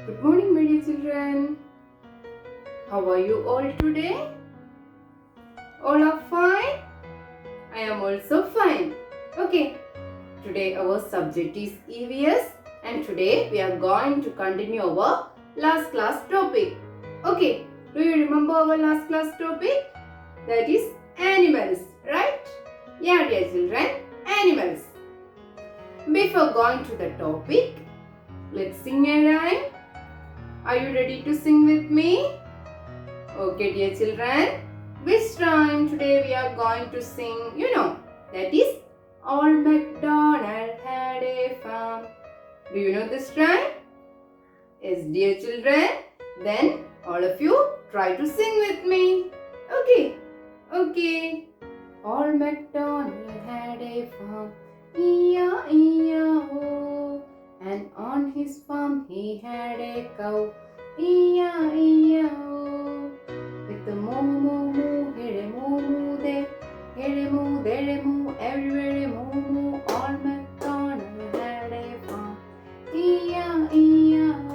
Good morning, my dear children. How are you all today? All are fine? I am also fine. Okay, today our subject is EVS and today we are going to continue our last class topic. Okay, do you remember our last class topic? That is animals, right? Yeah, dear children, animals. Before going to the topic, let's sing a rhyme. Are you ready to sing with me? Okay, dear children. Which rhyme today we are going to sing? That is Old MacDonald had a farm. Do you know this rhyme? Yes, dear children. Then all of you try to sing with me. Okay. Old MacDonald had a farm. E-I-E-I-O. And on his farm he had a cow. E-I-E-I-O. With the moo moo moo, here a moo moo there. Here a moo, there a moo, everywhere a moo moo. Old MacDonald had a farm. E-I-E-I-O.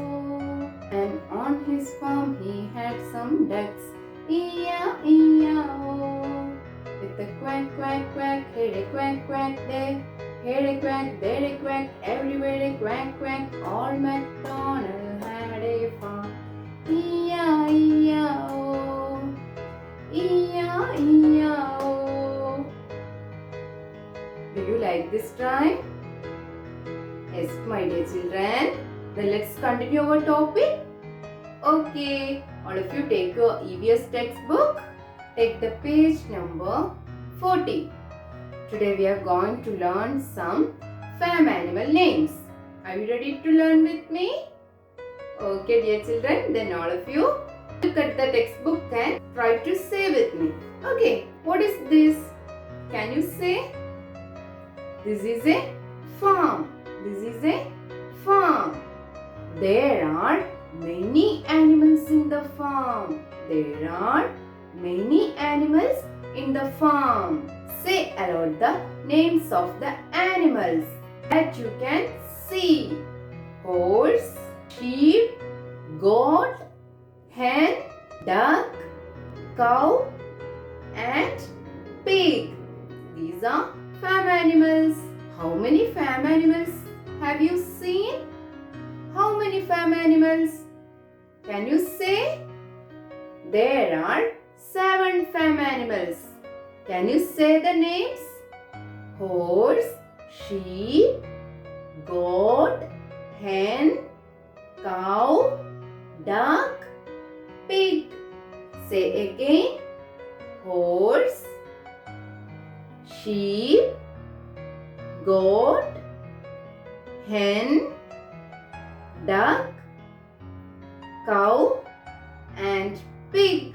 And on his farm he had some ducks. E-I-E-I-O. With a quack quack quack, here a quack quack there. Here a quack, there a quack, everywhere a quack quack. Old MacDonald had a farm. E-I-E-I-O. E-I-E-I-O. Do you like this rhyme? Yes, my dear children. Then let's continue our topic. Okay, all of you take your EVS textbook. Take the page number 40. Today we are going to learn some farm animal names. Are you ready to learn with me? Okay, dear children, then all of you look at the textbook and try to say with me. Okay, what is this? Can you say? This is a farm. This is a farm. There are many animals in the farm. There are many animals in the farm. Say aloud the names of the animals that you can see. Horse, sheep, goat, hen, duck, cow and pig. These are farm animals. How many farm animals have you seen? How many farm animals? Can you say? There are 7 farm animals. Can you say the names? Horse, sheep, goat, hen, cow, duck, pig. Say again. Horse, sheep, goat, hen, duck, cow and pig.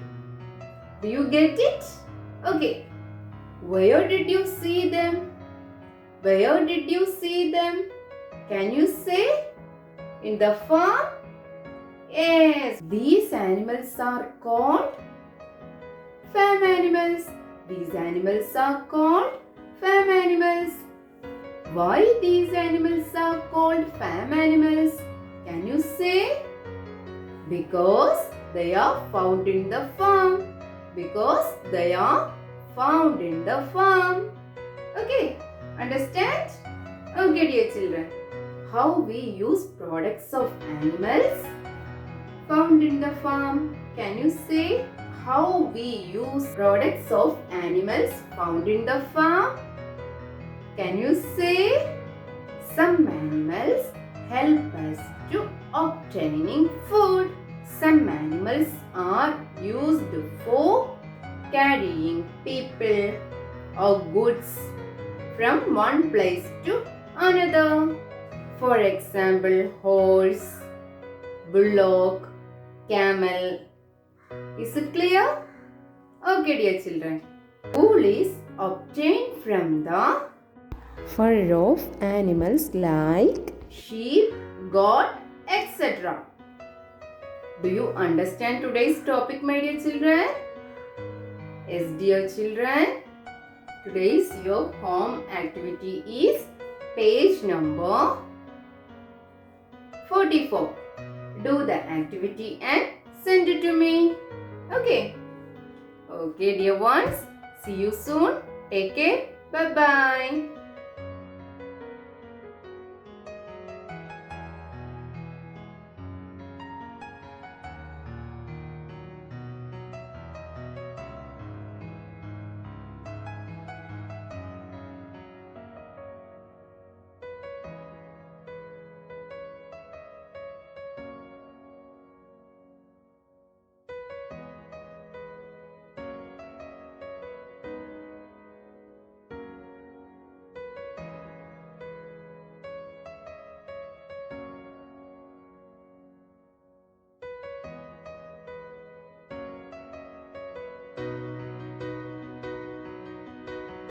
Do you get it? Okay. Where did you see them? Where did you see them? Can you say? In the farm? Yes. These animals are called farm animals. These animals are called farm animals. Why these animals are called farm animals? Can you say? Because they are found in the farm. Because they are found in the farm. Okay, understand? Okay, dear children. How we use products of animals found in the farm? Can you say how we use products of animals found in the farm? Can you say? Some animals help us to obtaining food. Some animals are used for carrying people or goods from one place to another. For example, horse, bullock, camel. Is it clear? Okay, dear children. Wool is obtained from the fur of animals like sheep, goat, etc. Do you understand today's topic, my dear children? Yes, dear children. Today's your home activity is page number 44. do the activity and send it to me. Okay. Okay, dear ones. See you soon. Take care. Bye-bye.